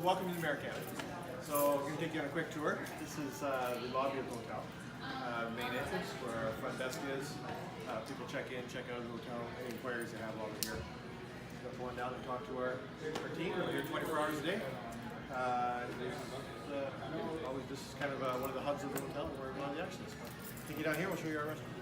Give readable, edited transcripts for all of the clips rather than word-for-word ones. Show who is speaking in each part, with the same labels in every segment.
Speaker 1: welcome to Americana. So I'm going to take you on a quick tour. This is the lobby of the hotel. Main entrance where our front desk is. People check in, check out of the hotel, any inquiries they have while they're here. Got to go on down and talk to our team. We're here 24 hours a day. This is kind of one of the hubs of the hotel where a lot of the action is. Take you down here, we'll show you our restaurant.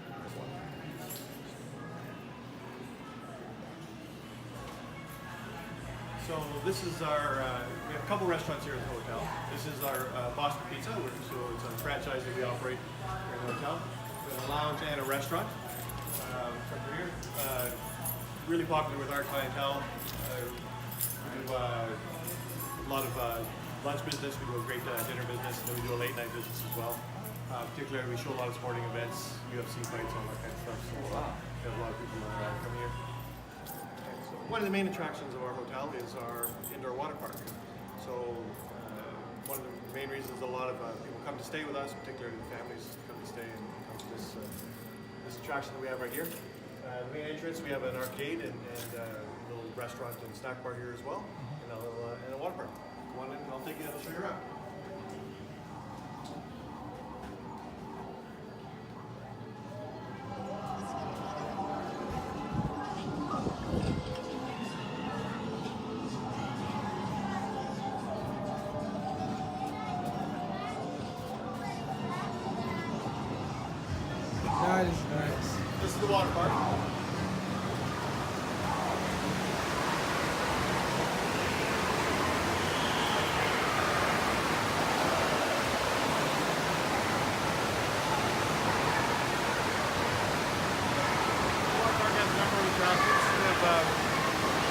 Speaker 1: So this is our, we have a couple restaurants here at the hotel. This is our Boston Pizza, so it's a franchise that we operate here in the hotel. We have a lounge and a restaurant. From here, really popular with our clientele. We do a lot of lunch business, we do a great dinner business, and then we do a late night business as well. Particularly, we show a lot of sporting events, UFC fights, all that kind of stuff. So we have a lot of people coming here. One of the main attractions of our hotel is our indoor water park. So one of the main reasons a lot of people come to stay with us, particularly the families come to stay and come to this attraction that we have right here. The main entrance, we have an arcade and a little restaurant and snack bar here as well, and a water park. Come on in, I'll take you and I'll show you around.
Speaker 2: That is nice.
Speaker 1: This is the water park.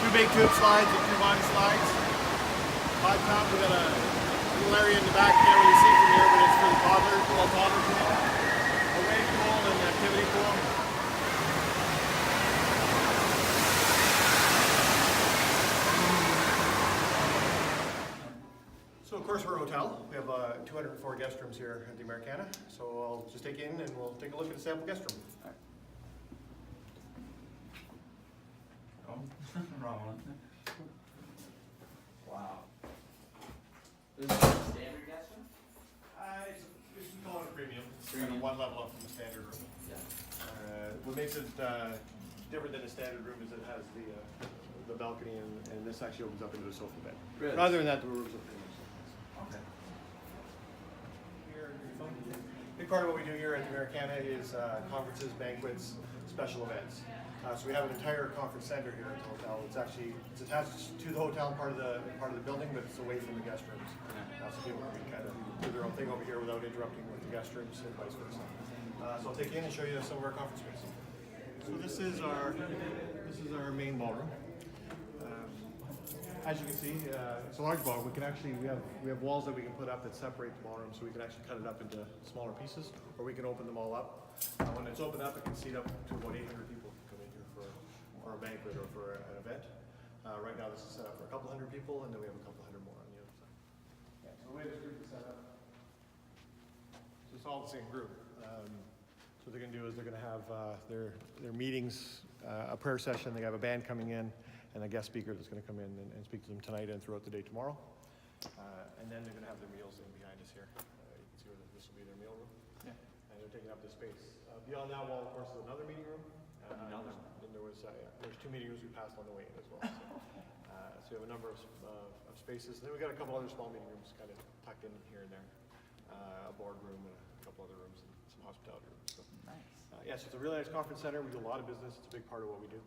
Speaker 1: Two big tube slides and two body slides. On top we got a little area in the back you can't really see from here, but it's for the toddler pool. A wave pool and an activity pool. So of course we're a hotel. We have 204 guest rooms here at the Americana. So I'll just take you in and we'll take a look at a sample guest room.
Speaker 3: Wrong one. Wow. This is a standard guest room?
Speaker 1: We call it a premium. It's kind of one level up from the standard room.
Speaker 3: Yeah.
Speaker 1: What makes it different than a standard room is it has the balcony and this actually opens up into a sofa bed.
Speaker 3: Really?
Speaker 1: But other than that, the rooms are pretty much
Speaker 3: Okay.
Speaker 1: here. A big part of what we do here at the Americana is conferences, banquets, special events. So we have an entire conference center here at the hotel. It's attached to the hotel part of the building, but it's away from the guest rooms. So people can kind of do their own thing over here without interrupting with the guest rooms and vice versa. So I'll take you in and show you some of our conference space. So this is our main ballroom. As you can see, it's a large ballroom. We have walls that we can put up that separate the ballroom, so we can actually cut it up into smaller pieces, or we can open them all up. When it's opened up, it can seat up to about 800 people who come in here for a banquet or for an event. Right now, this is set up for a couple hundred people, and then we have a couple hundred more on the other side. Yeah, so the way this group is set up, so it's all the same group. So what they're going to do is they're going to have their meetings, a prayer session. They have a band coming in, and a guest speaker that's going to come in and speak to them tonight and throughout the day tomorrow. And then they're going to have their meals in behind us here. You can see where this will be their meal room.
Speaker 3: Yeah.
Speaker 1: And they're taking up this space. Beyond that wall, of course, is another meeting room. Then there's two meeting rooms we passed on the way in as well. So we have a number of spaces. And then we got a couple other small meeting rooms kind of tucked in here and there. A boardroom and a couple other rooms and some hospitality rooms. So,
Speaker 3: Nice.
Speaker 1: yeah, so it's a really nice conference center. We do a lot of business. It's a big part of what we do.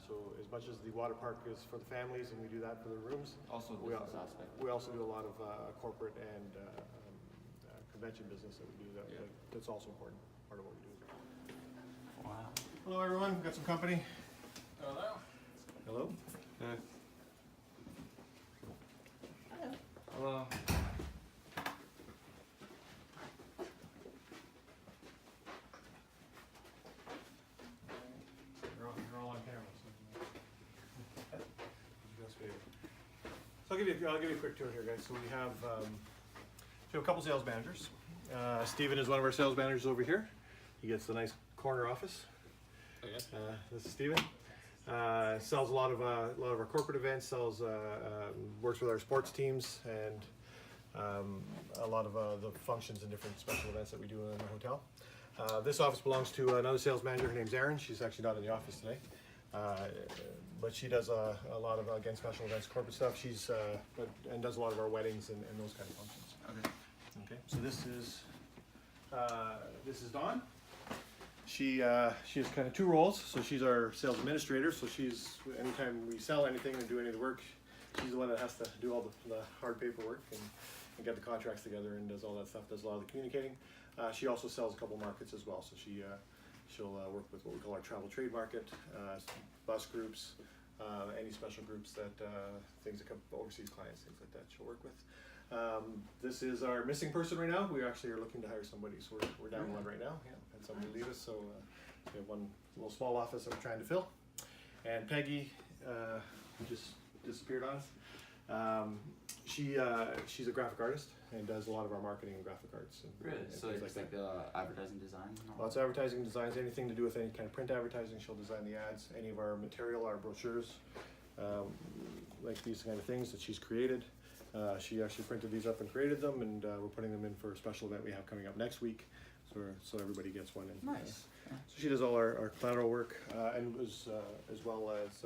Speaker 1: So as much as the water park is for the families and we do that for the rooms,
Speaker 3: Also the business aspect.
Speaker 1: we also do a lot of corporate and convention business that we do. That's also important part of what we do.
Speaker 3: Wow.
Speaker 1: Hello everyone, we've got some company.
Speaker 3: Hello.
Speaker 1: Hello.
Speaker 3: Hello.
Speaker 1: You're all on camera. So I'll give you a quick tour here, guys. So we have a couple sales managers. Steven is one of our sales managers over here. He gets the nice corner office.
Speaker 3: Okay.
Speaker 1: This is Steven. Sells a lot of our corporate events. Works with our sports teams and a lot of the functions and different special events that we do in the hotel. This office belongs to another sales manager. Her name's Erin. She's actually not in the office today, but she does a lot of again special events, corporate stuff. And does a lot of our weddings and those kind of functions.
Speaker 3: Okay.
Speaker 1: Okay. So this is Dawn. She has kind of two roles. So she's our sales administrator. So anytime we sell anything and do any of the work, she's the one that has to do all the hard paperwork and get the contracts together and does all that stuff. Does a lot of the communicating. She also sells a couple markets as well. So she'll work with what we call our travel trade market, bus groups, any special groups things that come overseas clients, things like that. She'll work with. This is our missing person right now. We actually are looking to hire somebody, so we're down one right now. Yeah, had somebody leave us, so we have one little small office that we're trying to fill. And Peggy, who just disappeared on us. She's a graphic artist and does a lot of our marketing and graphic arts. And,
Speaker 3: Really?
Speaker 1: and
Speaker 3: So
Speaker 1: things
Speaker 3: it's
Speaker 1: like
Speaker 3: like advertising design? And all
Speaker 1: lots of advertising designs, anything to do with any kind of print advertising. She'll design the ads, any of our material, our brochures, like these kind of things that she's created. She actually printed these up and created them, and we're putting them in for a special event we have coming up next week, so everybody gets one. And,
Speaker 3: Nice.
Speaker 1: so she does all our collateral work and as well as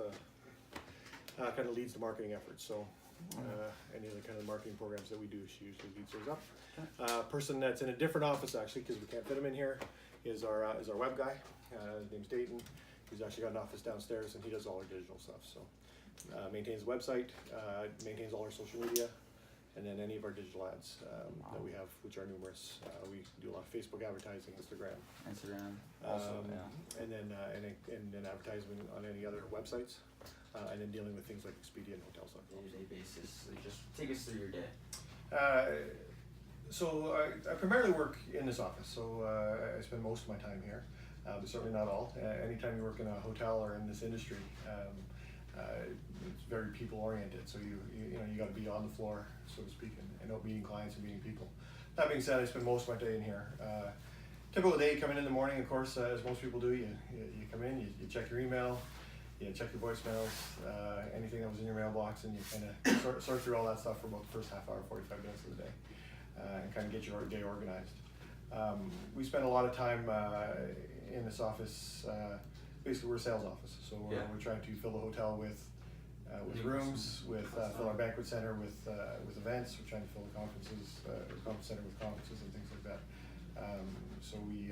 Speaker 1: kind of leads the marketing efforts. So any of the kind of marketing programs that we do, she usually leads those up. Person that's in a different office actually, because we can't fit him in here, is our web guy. His name's Dayton. He's actually got an office downstairs, and he does all our digital stuff. So. Maintains the website, maintains all our social media, and then any of our digital ads that we have, which are numerous. We do a lot of Facebook advertising, Instagram,
Speaker 3: also, yeah.
Speaker 1: and then advertising on any other websites, and then dealing with things like Expedia and hotels.
Speaker 3: Day-to-day basis. So just take us through your day.
Speaker 1: So I primarily work in this office, so I spend most of my time here, but certainly not all. Anytime you work in a hotel or in this industry, it's very people oriented, so you got to be on the floor, so to speak, and out meeting clients and meeting people. That being said, I spend most of my day in here. Typical day, come in the morning, of course, as most people do. You come in, you check your email, you check your voicemails, anything that was in your mailbox, and you kind of sort through all that stuff for about the first half hour, 45 minutes of the day, and kind of get your day organized. We spend a lot of time in this office. Basically, we're a sales office, so we're trying to fill the hotel with rooms, fill our banquet center with events. We're trying to fill the conference center with conferences and things like that. So we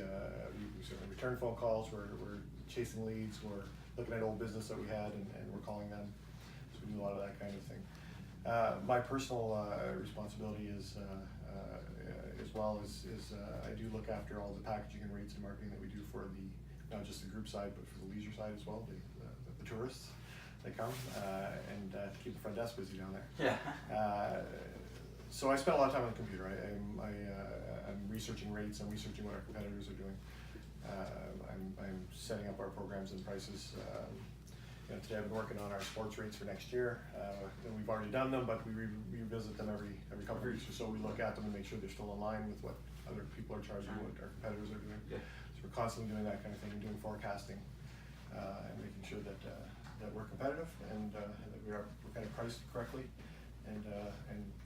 Speaker 1: certainly return phone calls. We're chasing leads. We're looking at old business that we had and we're calling them. So we do a lot of that kind of thing. My personal responsibility is as well is I do look after all the packaging and rates and marketing that we do for not just the group side, but for the leisure side as well, the tourists that come, and to keep the front desk busy down there.
Speaker 3: Yeah.
Speaker 1: So I spend a lot of time on the computer. I'm researching rates. I'm researching what our competitors are doing. I'm setting up our programs and prices. Today I've been working on our sports rates for next year. And we've already done them, but we revisit them every couple of weeks or so. We look at them and make sure they're still in line with what other people are charging, what our competitors are doing.
Speaker 3: Yeah.
Speaker 1: We're constantly doing that kind of thing and doing forecasting and making sure that we're competitive and that we're kind of priced correctly and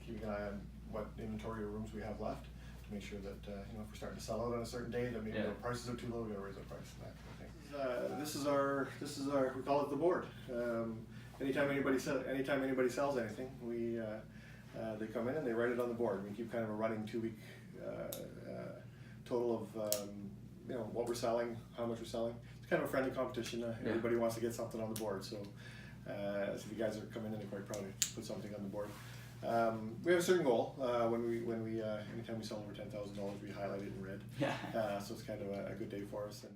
Speaker 1: keeping an eye on what inventory or rooms we have left to make sure that if we're starting to sell out on a certain day, that maybe our prices are too low, we gotta raise our price and that kind of thing. This is our we call it the board. Anytime anybody sells anything, they come in and they write it on the board. We keep kind of a running 2-week total of what we're selling, how much we're selling. It's kind of a friendly competition. Everybody wants to get something on the board, so the guys are coming in and they're quite proud to put something on the board. We have a certain goal. Anytime we sell over $10,000, we highlight it in red.
Speaker 3: Yeah.
Speaker 1: So it's kind of a good day for us. And